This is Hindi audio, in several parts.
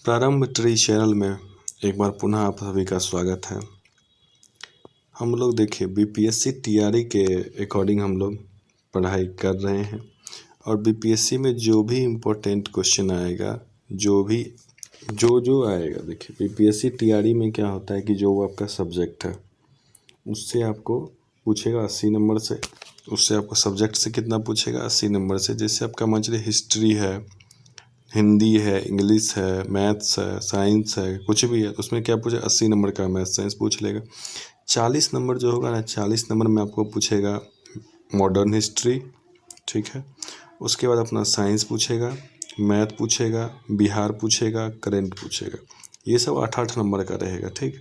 प्रारंभ ट्री चैनल में एक बार पुनः आप सभी का स्वागत है। हम लोग देखिए बीपीएससी टीआरई के अकॉर्डिंग हम लोग पढ़ाई कर रहे हैं और बीपीएससी में जो भी इम्पोर्टेंट क्वेश्चन आएगा जो आएगा, देखिए बीपीएससी टीआरई में क्या होता है कि जो आपका सब्जेक्ट है उससे आपको पूछेगा 80 नंबर से। उससे आपको सब्जेक्ट से कितना पूछेगा? 80 नंबर से। जैसे आपका मान लीजिए हिस्ट्री है, हिंदी है, इंग्लिश है, मैथ्स है, साइंस है, कुछ भी है तो उसमें क्या पूछे? 80 नंबर का मैथ्स साइंस पूछ लेगा। 40 नंबर जो होगा ना, 40 नंबर में आपको पूछेगा मॉडर्न हिस्ट्री, ठीक है। उसके बाद अपना साइंस पूछेगा, मैथ पूछेगा, बिहार पूछेगा, करेंट पूछेगा। ये सब 8-8 नंबर का रहेगा, ठीक।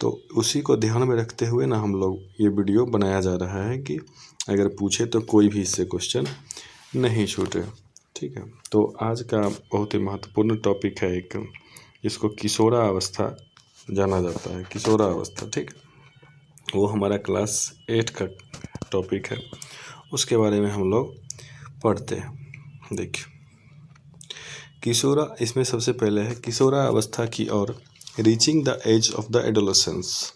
तो उसी को ध्यान में रखते हुए ना हम लोग ये वीडियो बनाया जा रहा है कि अगर पूछे तो कोई भी इससे क्वेश्चन नहीं छूटे, ठीक है। तो आज का बहुत ही महत्वपूर्ण टॉपिक है एक, जिसको किशोरावस्था जाना जाता है, किशोरावस्था, ठीक। वो हमारा क्लास 8 का टॉपिक है, उसके बारे में हम लोग पढ़ते हैं। देखिए इसमें सबसे पहले है किशोरावस्था की ओर, reaching the age of the adolescence.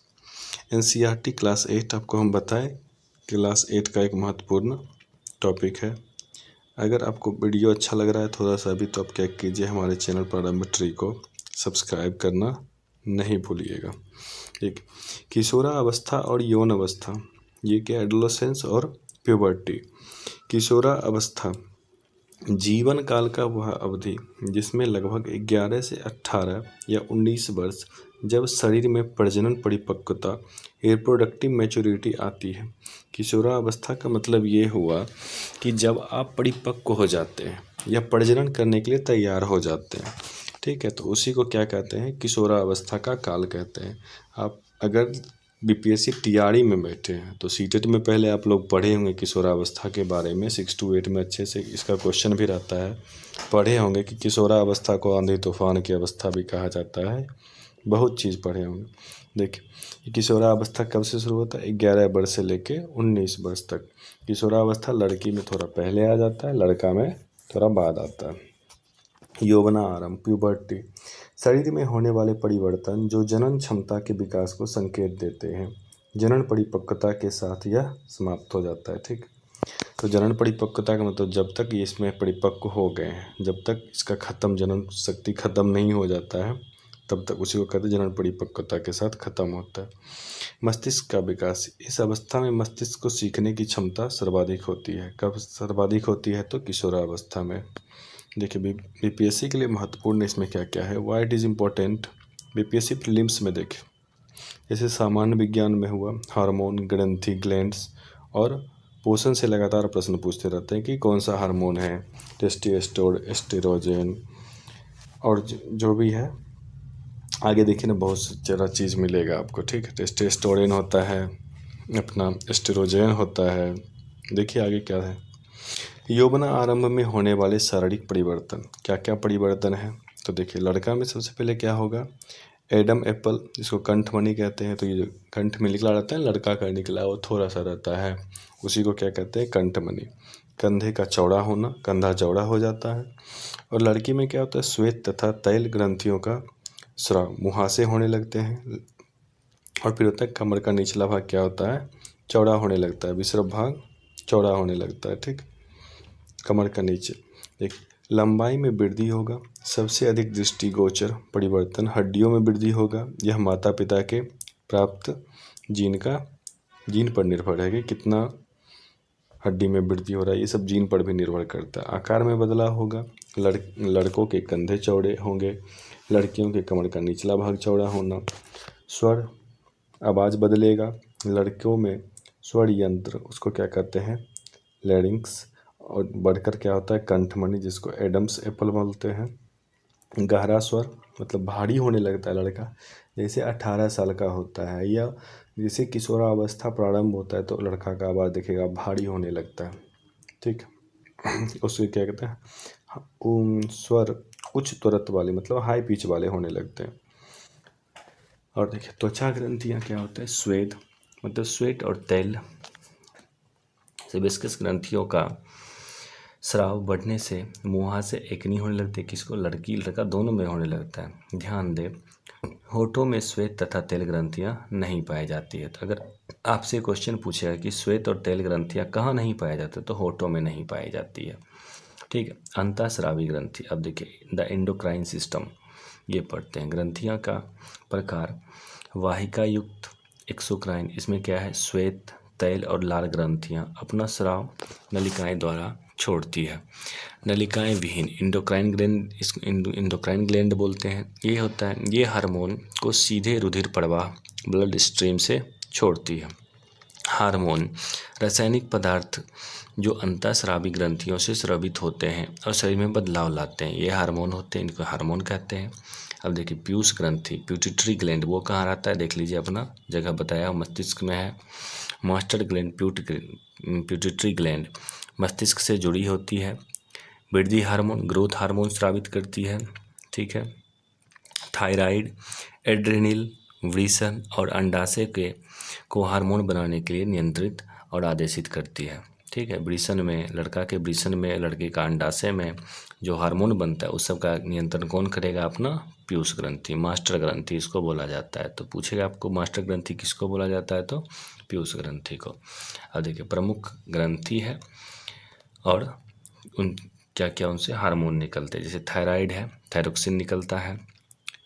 NCERT class 8 आपको हम बताएं, क्लास 8 का एक महत्वपूर्ण टॉपिक है। अगर आपको वीडियो अच्छा लग रहा है थोड़ा सा भी, तो आप क्या कीजिए, हमारे चैनल प्रारंभ ट्री को सब्सक्राइब करना नहीं भूलिएगा। ठीक, किशोरावस्था और यौन अवस्था, ये क्या? एडोलेसेंस और प्यूबर्टी। किशोरावस्था जीवन काल का वह अवधि जिसमें लगभग 11 से 18 या 19 वर्ष जब शरीर में प्रजनन परिपक्वता, रिप्रोडक्टिव मैच्योरिटी आती है। किशोरावस्था का मतलब ये हुआ कि जब आप परिपक्व हो जाते हैं या प्रजनन करने के लिए तैयार हो जाते हैं, ठीक है। तो उसी को क्या कहते हैं? किशोरावस्था का काल कहते हैं। आप अगर बीपीएससी टीआरई में बैठे हैं तो सीटेट में पहले आप लोग पढ़े होंगे किशोरावस्था के बारे में, 6 to 8 में अच्छे से इसका क्वेश्चन भी रहता है। पढ़े होंगे कि किशोरावस्था को आंधी तूफान की अवस्था भी कहा जाता है, बहुत चीज़ पढ़े होंगे। देखिए किशोरावस्था कब से शुरू होता है? 11 वर्ष से लेके 19 वर्ष तक। किशोरावस्था लड़की में थोड़ा पहले आ जाता है, लड़का में थोड़ा बाद आता है। यौवना आरंभ, प्यूबर्टी, शरीर में होने वाले परिवर्तन जो जनन क्षमता के विकास को संकेत देते हैं। जनन परिपक्वता के साथ यह समाप्त हो जाता है, ठीक। तो जनन परिपक्वता का मतलब जब तक ये इसमें परिपक्व हो गए हैं, जब तक इसका खत्म जनन शक्ति खत्म नहीं हो जाता है, तब तक उसी को कहते हैं जनन परिपक्वता के साथ खत्म होता है। मस्तिष्क का विकास, इस अवस्था में मस्तिष्क को सीखने की क्षमता सर्वाधिक होती है। कब सर्वाधिक होती है? तो किशोरावस्था में। देखिए बीपीएससी के लिए महत्वपूर्ण इसमें क्या क्या है, why it is important. BPSC prelims में देखिए, जैसे सामान्य विज्ञान में हुआ, हार्मोन, ग्रंथि, ग्लैंड्स और पोषण से लगातार प्रश्न पूछते रहते हैं कि कौन सा हार्मोन है, टेस्टोस्टेरोन, एस्ट्रोजन और जो भी है। आगे देखिए ना बहुत सारा चीज़ मिलेगा आपको, ठीक है। टेस्टोस्टेरोन होता है, अपना एस्ट्रोजन होता है। देखिए आगे क्या है। यौवन आरंभ में होने वाले शारीरिक परिवर्तन, क्या क्या परिवर्तन है? तो देखिए लड़का में सबसे पहले क्या होगा? एडम एप्पल, जिसको कंठमणि कहते हैं। तो ये जो कंठ में निकला रहता है, लड़का का निकला वो थोड़ा सा रहता है, उसी को क्या कहते हैं? कंठमणि। कंधे का चौड़ा होना, कंधा चौड़ा हो जाता है। और लड़की में क्या होता है? श्वेत तथा तैल ग्रंथियों का स्राव, मुहासे होने लगते हैं। और फिर होता है कमर का निचला भाग क्या होता है? चौड़ा होने लगता है, विषुव भाग चौड़ा होने लगता है, ठीक। कमर का नीचे एक लंबाई में वृद्धि होगा। सबसे अधिक दृष्टिगोचर परिवर्तन हड्डियों में वृद्धि होगा। यह माता पिता के प्राप्त जीन पर निर्भर है कि कितना हड्डी में वृद्धि हो रहा है, ये सब जीन पर भी निर्भर करता है। आकार में बदलाव होगा। लड़कों के कंधे चौड़े होंगे, लड़कियों के कमर का निचला भाग चौड़ा होना। स्वर, आवाज़ बदलेगा। लड़कियों में स्वर यंत्र, उसको क्या कहते हैं? लैरिंक्स। और बढ़कर क्या होता है? कंठमणि, जिसको एडम्स एप्पल बोलते हैं। गहरा स्वर, मतलब भारी होने लगता है लड़का, जैसे 18 साल का होता है या जैसे किशोरावस्था प्रारंभ होता है तो लड़का का आवाज़ दिखेगा भारी होने लगता है, ठीक। उसको क्या कहते हैं? स्वर उच्च त्वरत वाले, मतलब हाई पिच वाले होने लगते हैं। और देखिए त्वचा ग्रंथियाँ क्या होता है? स्वेद, मतलब स्वेट और तैल, सेबेस्कस ग्रंथियों का स्राव बढ़ने से मुहासे एक्नी होने लगती है, किसको, लड़की लड़का दोनों में होने लगता है। ध्यान दे, होठों में श्वेत तथा तेल ग्रंथियां नहीं पाई जाती है। तो अगर आपसे क्वेश्चन पूछेगा कि श्वेत और तेल ग्रंथियां कहाँ नहीं पाई जाती, तो होठों में नहीं पाई जाती है। ठीक है। अंतःस्रावी ग्रंथि, अब देखिए द एंडोक्राइन सिस्टम, ये पढ़ते हैं। ग्रंथियां का प्रकार, वाहिका युक्त एक्सोक्राइन, इसमें क्या है, श्वेत, तैल और लाल ग्रंथियां अपना स्राव नलिकाएं द्वारा छोड़ती है। नलिकाएं विहीन इंडोक्राइन ग्लैंड, इसको इंडोक्राइन ग्लैंड बोलते हैं। ये होता है, ये हार्मोन को सीधे रुधिर प्रवाह ब्लड स्ट्रीम से छोड़ती है। हार्मोन, रासायनिक पदार्थ जो अंतःस्रावी ग्रंथियों से स्रावित होते हैं और शरीर में बदलाव लाते हैं, ये हार्मोन होते हैं, इनको हार्मोन कहते हैं। अब देखिए पीयूष ग्रंथि, प्यूटिटरी ग्लैंड, वो कहाँ रहता है, देख लीजिए, अपना जगह बताया मस्तिष्क में है। मास्टर ग्लैंड, प्यूटिटरी ग्लैंड मस्तिष्क से जुड़ी होती है। वृद्धि हार्मोन, ग्रोथ हार्मोन स्रावित करती है। ठीक है। थायराइड, एड्रेनल, वृषण और अंडाशय के को हार्मोन बनाने के लिए नियंत्रित और आदेशित करती है। ठीक है। वृषण में, लड़का के वृषण में, लड़के का अंडाशय में जो हार्मोन बनता है उस सब का नियंत्रण कौन करेगा, अपना पीयूष ग्रंथि, मास्टर ग्रंथि इसको बोला जाता है। तो पूछेगा आपको मास्टर ग्रंथि किसको बोला जाता है, तो पीयूष ग्रंथि को। अब देखिए प्रमुख ग्रंथि है और उन क्या क्या उनसे हार्मोन निकलते हैं, जैसे थायराइड है, थायरोक्सिन निकलता है।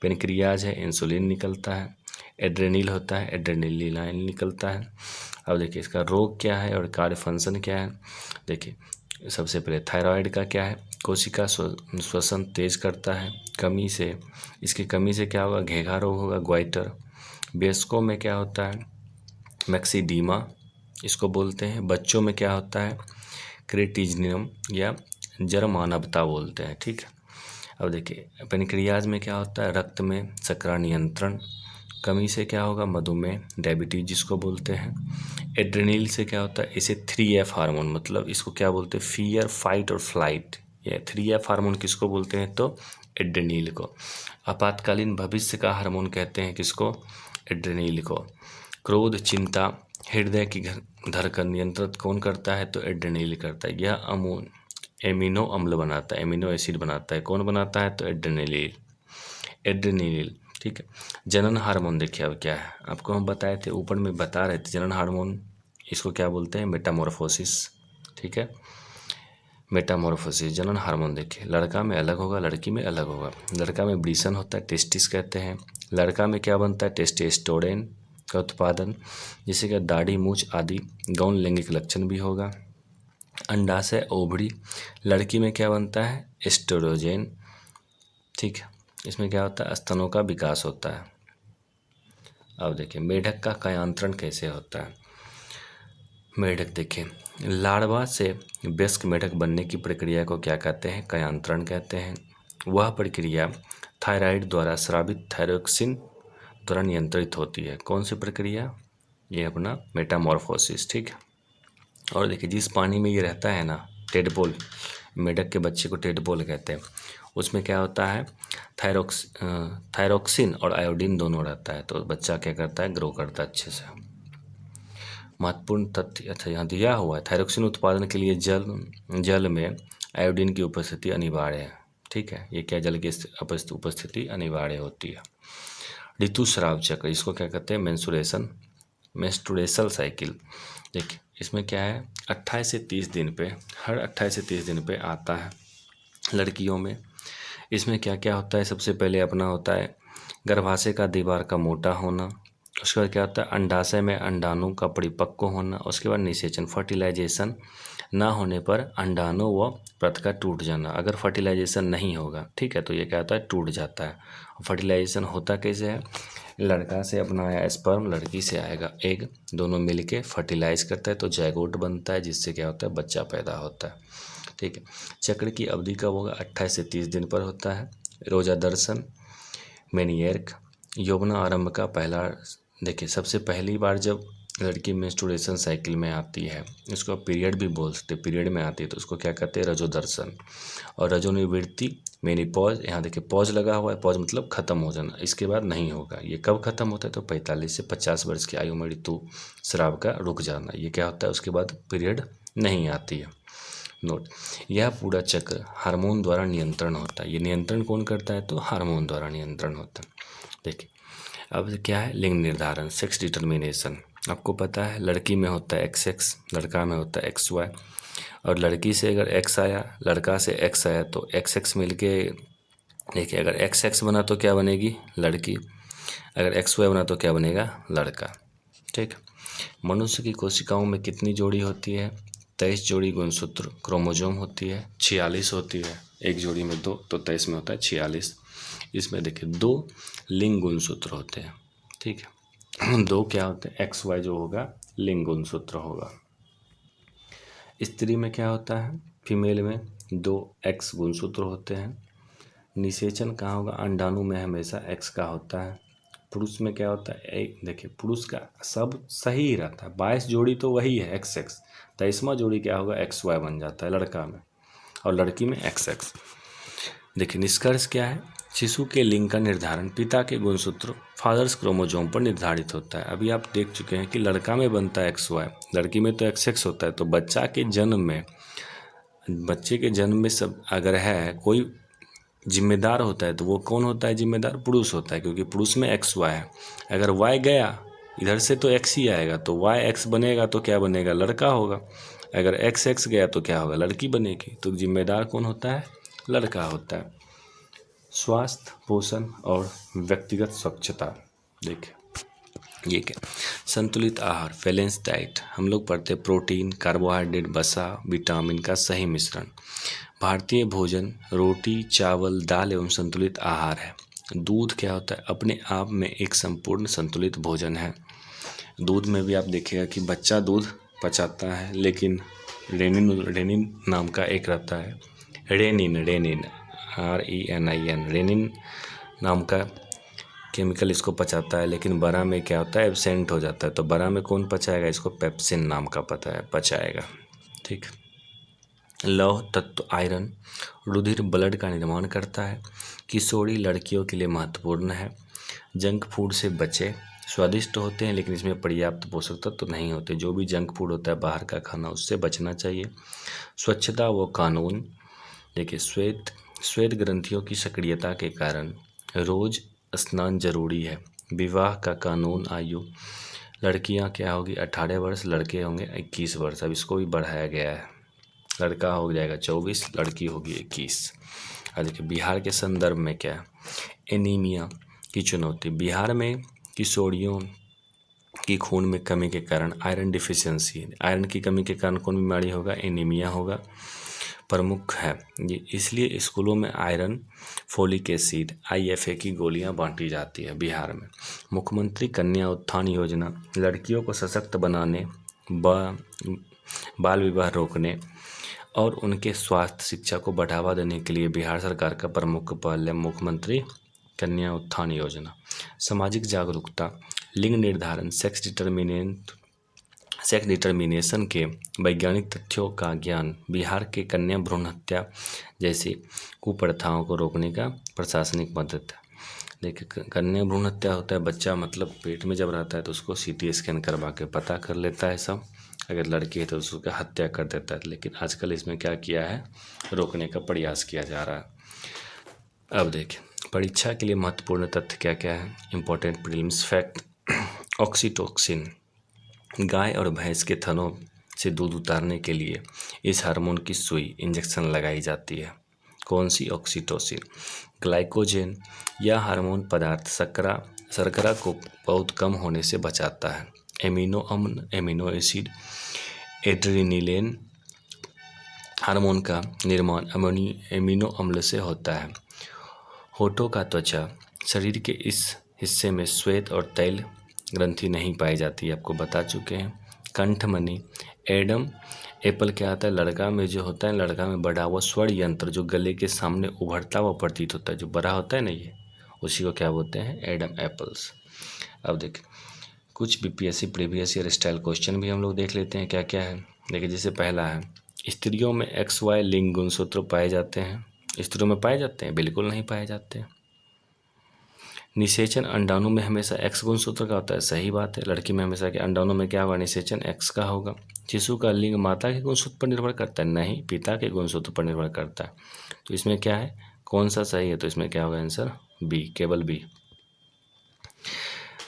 पेनक्रियाज है, इंसुलिन निकलता है। एड्रेनल होता है, एड्रेनलिन निकलता है। अब देखिए इसका रोग क्या है और कार्य फंक्शन क्या है। देखिए सबसे पहले थायराइड का क्या है, कोशिका श्वसन तेज करता है। कमी से, इसकी कमी से क्या होगा, घेघा रोग होगा, ग्वाइटर। वयस्कों में क्या होता है, मैक्सीडीमा इसको बोलते हैं। बच्चों में क्या होता है, क्रेटिनियम या जरमानवता बोलते हैं। ठीक है। अब देखिए पेनक्रियाज में क्या होता है, रक्त में शर्करा नियंत्रण। कमी से क्या होगा, मधुमेह, डायबिटीज जिसको बोलते हैं। एड्रेनल से क्या होता है, इसे 3F हार्मोन, मतलब इसको क्या बोलते हैं, फियर, फाइट और फ्लाइट। ये 3F हार्मोन किसको बोलते हैं, तो एड्रेनल को। आपातकालीन भविष्य का हार्मोन कहते हैं किसको, एड्रेनल को। क्रोध, चिंता, हृदय की धड़कन नियंत्रित कौन करता है, तो एड्रेनल करता है। यह एमिनो अम्ल बनाता है, एमिनो एसिड बनाता है, कौन बनाता है, तो एड्रेनल, एड्रेनल। ठीक है। जनन हार्मोन देखिए अब क्या है, आपको हम बताए थे, ऊपर में बता रहे थे, जनन हार्मोन इसको क्या बोलते हैं, मेटामॉर्फोसिस। ठीक है। मेटामॉर्फोसिस, जनन हार्मोन देखिए, लड़का में अलग होगा, लड़की में अलग होगा। लड़का में वृषण होता है, टेस्टिस कहते हैं। लड़का में क्या बनता है, टेस्टोस्टेरोन का उत्पादन, जिससे कि दाढ़ी, मूछ आदि गौण लैंगिक लक्षण भी होगा। अंडाशय, ओवरी, लड़की में क्या बनता है, एस्ट्रोजन। ठीक है। इसमें क्या होता है, स्तनों का विकास होता है। अब देखिए मेढक का कयांत्रण कैसे होता है। मेढक देखिए, लार्वा से वयस्क मेढक बनने की प्रक्रिया को क्या कहते हैं, कयांत्रण कहते हैं। वह प्रक्रिया थायराइड द्वारा स्रावित थायरोक्सिन द्वारा नियंत्रित होती है। कौन सी प्रक्रिया, ये अपना मेटामॉर्फोसिस। ठीक है। और देखिए जिस पानी में ये रहता है ना, टेडपोल, मेढक के बच्चे को टेडपोल कहते हैं, उसमें क्या होता है, थायरोक्सिन और आयोडीन दोनों रहता है, तो बच्चा क्या करता है, ग्रो करता है अच्छे से। महत्वपूर्ण तथ्य, अच्छा यहाँ दिया हुआ है, थायरोक्सिन उत्पादन के लिए जल में आयोडीन की उपस्थिति अनिवार्य है। ठीक है। ये क्या, जल की उपस्थिति अनिवार्य होती है। ऋतुस्राव चक्र, इसको क्या कहते हैं, मेंस्ट्रुएशनल साइकिल। देखिए इसमें क्या है, 28 से 30 दिन पे, हर 28 से 30 दिन पे आता है लड़कियों में। इसमें क्या क्या होता है, सबसे पहले अपना होता है गर्भाशय का दीवार का मोटा होना। उसके बाद क्या होता है, अंडाशय में अंडाणु का परिपक्व होना। उसके बाद निषेचन, फर्टिलाइजेशन ना होने पर अंडाणु व प्रथ का टूट जाना। अगर फर्टिलाइजेशन नहीं होगा, ठीक है, तो ये क्या होता है, टूट जाता है। फर्टिलाइजेशन होता कैसे है, लड़का से अपना आया स्पर्म, लड़की से आएगा एग, दोनों मिलके फर्टिलाइज करता है तो जायगोट बनता है, जिससे क्या होता है, बच्चा पैदा होता है। ठीक है। चक्र की अवधि कब होगा, 28 से 30 दिन पर होता है। रोजा दर्शन, मेनियर्क, यौवना आरंभ का पहला, देखिए सबसे पहली बार जब लड़की मेंस्ट्रुएशन साइकिल में आती है, उसको पीरियड भी बोल सकते, पीरियड में आती है तो उसको क्या कहते हैं, रजोदर्शन। और रजोनिवृत्ति, मेनिपॉज, यहाँ देखिए पॉज लगा हुआ है, पॉज मतलब खत्म हो जाना, इसके बाद नहीं होगा। ये कब खत्म होता है, तो 45 से 50 वर्ष की आयु में ऋतुस्राव का रुक जाना, ये क्या होता है, उसके बाद पीरियड नहीं आती है। नोट, यह पूरा चक्र हार्मोन द्वारा नियंत्रण होता है। ये नियंत्रण कौन करता है? तो हार्मोन द्वारा नियंत्रण होता है। देखिए अब क्या है, लिंग निर्धारण, सेक्स डिटर्मिनेशन। आपको पता है लड़की में होता है XX, लड़का में होता है XY, और लड़की से अगर X आया, लड़का से X आया तो XX मिलके, देखिए अगर XX बना तो क्या बनेगी? लड़की। अगर XY बना तो क्या बनेगा? लड़का। ठीक। मनुष्य की कोशिकाओं में कितनी जोड़ी होती है? 23 जोड़ी गुणसूत्र क्रोमोजोम होती है, 46 होती है। एक जोड़ी में 2 तो 23 में होता है 46। इसमें देखिए 2 लिंग गुणसूत्र होते हैं। ठीक है, 2 क्या होते हैं? XY जो होगा लिंग गुणसूत्र होगा। स्त्री में क्या होता है? फीमेल में 2 X गुणसूत्र होते हैं। निषेचन कहाँ होगा? अंडाणु में हमेशा X का होता है। पुरुष में क्या होता है? एक देखिए पुरुष का सब सही ही रहता है, 22 जोड़ी तो वही है XX, 23वां जोड़ी क्या होगा? XY बन जाता है लड़का में, और लड़की में XX। देखिए निष्कर्ष क्या है? शिशु के लिंग का निर्धारण पिता के गुणसूत्र फादर्स क्रोमोजोम पर निर्धारित होता है। अभी आप देख चुके हैं कि लड़का में बनता है XY, लड़की में तो XX होता है। तो बच्चे के जन्म में सब अगर है कोई जिम्मेदार होता है तो वो कौन होता है जिम्मेदार? पुरुष होता है, क्योंकि पुरुष में XY है। अगर Y गया इधर से तो X ही आएगा, तो YX बनेगा तो क्या बनेगा? लड़का होगा। अगर XX गया तो क्या होगा? लड़की बनेगी। तो जिम्मेदार कौन होता है? लड़का होता है। स्वास्थ्य, पोषण और व्यक्तिगत स्वच्छता। देखिए ये क्या? संतुलित आहार, बैलेंस डाइट। हम लोग पढ़ते हैं प्रोटीन, कार्बोहाइड्रेट, वसा, विटामिन का सही मिश्रण। भारतीय भोजन रोटी, चावल, दाल एवं संतुलित आहार है। दूध क्या होता है? अपने आप में एक संपूर्ण संतुलित भोजन है। दूध में भी आप देखिएगा कि बच्चा दूध पचाता है, लेकिन रेनिन नाम का एक रहता है, रेनिन RENIN, रेनिन नाम का केमिकल इसको पचाता है, लेकिन बड़ा में क्या होता है? एब्सेंट हो जाता है। तो बड़ा में कौन पचाएगा? इसको पेप्सिन नाम का पचाएगा। ठीक। लौह तत्व आयरन रुधिर ब्लड का निर्माण करता है। किशोरी लड़कियों के लिए महत्वपूर्ण है। जंक फूड से बचे, स्वादिष्ट होते हैं लेकिन इसमें पर्याप्त पोषक तत्व तो नहीं होते। जो भी जंक फूड होता है बाहर का खाना, उससे बचना चाहिए। स्वच्छता व कानून। देखिए श्वेत ग्रंथियों की सक्रियता के कारण रोज स्नान जरूरी है। विवाह का कानून आयु, लड़कियां क्या होगी? 18 वर्ष, लड़के होंगे 21 वर्ष। अब इसको भी बढ़ाया गया है, लड़का हो जाएगा 24, लड़की होगी 21। और देखिए बिहार के संदर्भ में क्या है? एनीमिया की चुनौती। बिहार में किशोरियों की खून में कमी के कारण आयरन डिफिशियंसी, आयरन की कमी के कारण कौन बीमारी होगा? एनीमिया होगा, प्रमुख है ये। इसलिए स्कूलों में आयरन, फोलिक एसिड, IFA की गोलियां बांटी जाती है बिहार में। मुख्यमंत्री कन्या उत्थान योजना लड़कियों को सशक्त बनाने, बाल विवाह रोकने और उनके स्वास्थ्य शिक्षा को बढ़ावा देने के लिए बिहार सरकार का प्रमुख पहल है मुख्यमंत्री कन्या उत्थान योजना। सामाजिक जागरूकता, लिंग निर्धारण, सेक्स डिटर्मिनेशन के वैज्ञानिक तथ्यों का ज्ञान, बिहार के कन्या भ्रूण हत्या जैसी कुप्रथाओं को रोकने का प्रशासनिक मदद। देखिए कन्या भ्रूण हत्या होता है, बच्चा मतलब पेट में जब रहता है तो उसको CT स्कैन करवा के पता कर लेता है सब, अगर लड़की है तो उसका हत्या कर देता है। लेकिन आजकल इसमें क्या किया है? रोकने का प्रयास किया जा रहा है। अब देखिए परीक्षा के लिए महत्वपूर्ण तथ्य क्या क्या है? Important prelims fact. ऑक्सीटोसिन, गाय और भैंस के थनों से दूध उतारने के लिए इस हार्मोन की सुई इंजेक्शन लगाई जाती है। कौन सी? ऑक्सीटोसिन। ग्लाइकोजेन, यह हार्मोन पदार्थ शर्करा को बहुत कम होने से बचाता है। एमिनो अम्ल, एमिनो एसिड, एड्रेनिलेन हार्मोन का निर्माण एमिनो अम्ल से होता है। होठों का त्वचा, शरीर के इस हिस्से में श्वेत और तैल ग्रंथि नहीं पाई जाती, आपको बता चुके हैं। कंठमणि, एडम एप्पल क्या आता है? लड़का में जो होता है, लड़का में बढ़ा हुआ स्वर यंत्र जो गले के सामने उभरता हुआ प्रतीत होता है, जो बड़ा होता है ना, ये उसी को क्या बोलते हैं? Adam apples. अब देखिए कुछ BPSC previous year style question भी हम लोग देख लेते हैं क्या क्या है। देखिए जैसे पहला है, स्त्रियों में XY लिंग गुणसूत्र पाए जाते हैं? स्त्रियों में पाए जाते हैं? बिल्कुल नहीं पाए जाते हैं। निषेचन अंडाणु में हमेशा एक्स गुणसूत्र का होता है, सही बात है। लड़की में हमेशा के अंडाणु में क्या होगा, निषेचन एक्स का होगा। शिशु का लिंग माता के गुणसूत्र पर निर्भर करता है, नहीं, पिता के गुणसूत्र पर निर्भर करता है। तो इसमें क्या है, कौन सा सही है, तो इसमें क्या होगा आंसर, बी, केवल बी।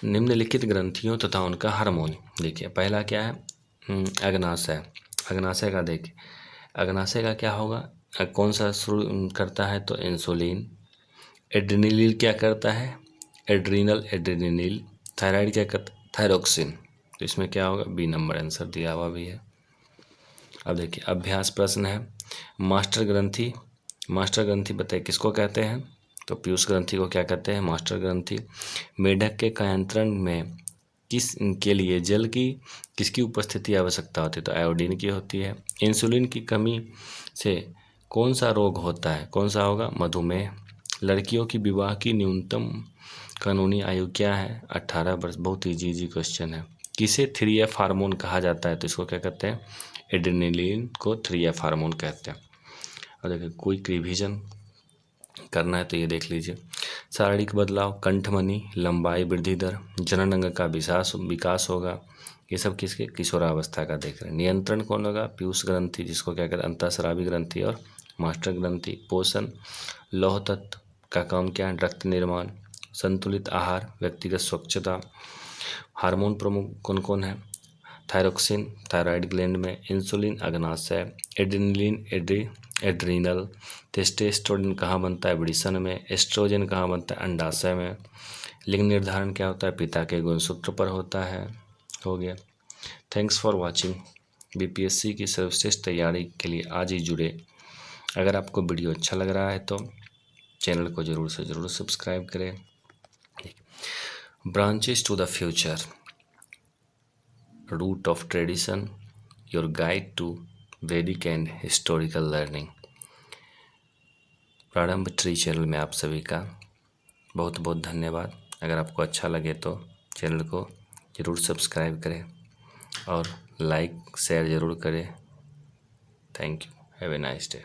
निम्नलिखित ग्रंथियों तथा उनका हार्मोन, देखिए पहला क्या है, अग्नाशय। अग्नाशय का देखिए, अग्नाशय का क्या होगा, कौन सा शुरू करता है, तो इंसुलिन। एड्रेनलिन क्या करता है, एड्रीनल, एड्रेनलिन। थायराइड क्या करता है, थायरोक्सिन। तो इसमें क्या होगा, बी नंबर आंसर दिया हुआ भी है। अब देखिए अभ्यास प्रश्न है, मास्टर ग्रंथि। मास्टर ग्रंथि बताइए किसको कहते हैं, तो पीयूष ग्रंथि को क्या कहते हैं, मास्टर ग्रंथि। मेढक के कायांतरण में किस के लिए जल की किसकी उपस्थिति आवश्यकता होती है, तो आयोडीन की होती है। इंसुलिन की कमी से कौन सा रोग होता है, कौन सा होगा, मधुमेह। लड़कियों की विवाह की न्यूनतम कानूनी आयु क्या है, 18 वर्ष। बहुत इजी क्वेश्चन है। किसे 3F हार्मोन कहा जाता है, तो इसको क्या कहते हैं, एड्रेनलिन को 3F हार्मोन कहते हैं। और देखिए कोई रिवीजन करना है तो ये देख लीजिए, शारीरिक बदलाव, कंठमनी, लंबाई, वृद्धि दर, जनन अंग का विकास होगा, ये सब किसके, किशोरावस्था का देख रहे हैं। नियंत्रण कौन होगा, पीयूष ग्रंथि, जिसको क्या कहते हैं, अंतःस्रावी ग्रंथि और मास्टर ग्रंथि। पोषण, लौह तत्व का काम क्या है, रक्त निर्माण। संतुलित आहार, व्यक्तिगत स्वच्छता। हार्मोन प्रमुख कौन कौन है, थायरोक्सिन थायराइड ग्लैंड में, इंसुलिन अग्नाशय, एड्रेनलिन एड्रीनल। टेस्टोस्टेरोन कहाँ बनता है, वृषण में। एस्ट्रोजन कहाँ बनता है, अंडाशय में। लिंग निर्धारण क्या होता है, पिता के गुणसूत्र पर होता है। हो गया। Thanks for watching. बीपीएससी की सर्वश्रेष्ठ तैयारी के लिए आज ही जुड़े। अगर आपको वीडियो अच्छा लग रहा है तो चैनल को ज़रूर से ज़रूर सब्सक्राइब करें। Branches to the future, root of tradition, your guide to Vedic and historical learning. Prarambh tree channel में आप सभी का बहुत बहुत धन्यवाद। अगर आपको अच्छा लगे तो चैनल को ज़रूर सब्सक्राइब करें और लाइक शेयर ज़रूर करें। Thank you, have a nice day.